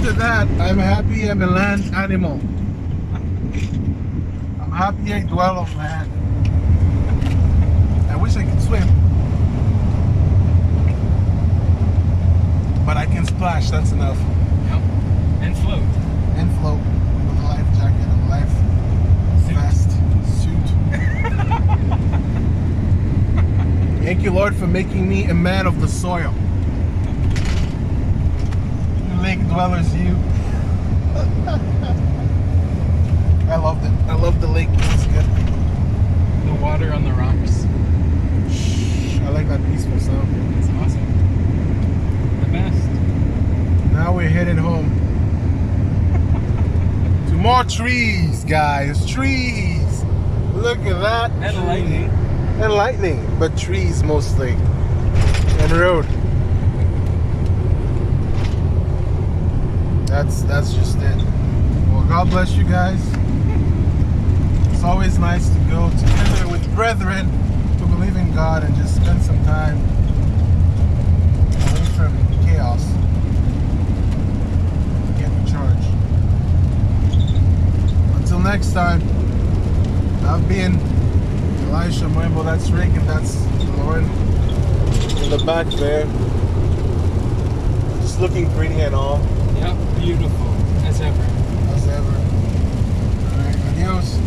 after that, I'm happy I'm a land animal. I'm happy I dwell on land. I wish I could swim. But I can splash, that's enough. Yep. And float. And float with a life jacket and a life vest suit. Thank you, Lord, for making me a man of the soil. Lake dwellers, you. I loved it. I love the lake. It's good. The water on the rocks. I like that peaceful sound. It's awesome. The best. Now we're heading home. To more trees, guys. Trees. Look at that. And tree. lightning. And lightning, but trees mostly. And road. That's just it. Well, God bless you guys. It's always nice to go together with brethren to believe in God and just spend some time away from chaos. Get recharged. Until next time, I've been Elisha, Muembo, that's Rick, and that's Lauren in the back there. Just looking pretty and all. Yep, beautiful as ever. As ever. Alright, adios.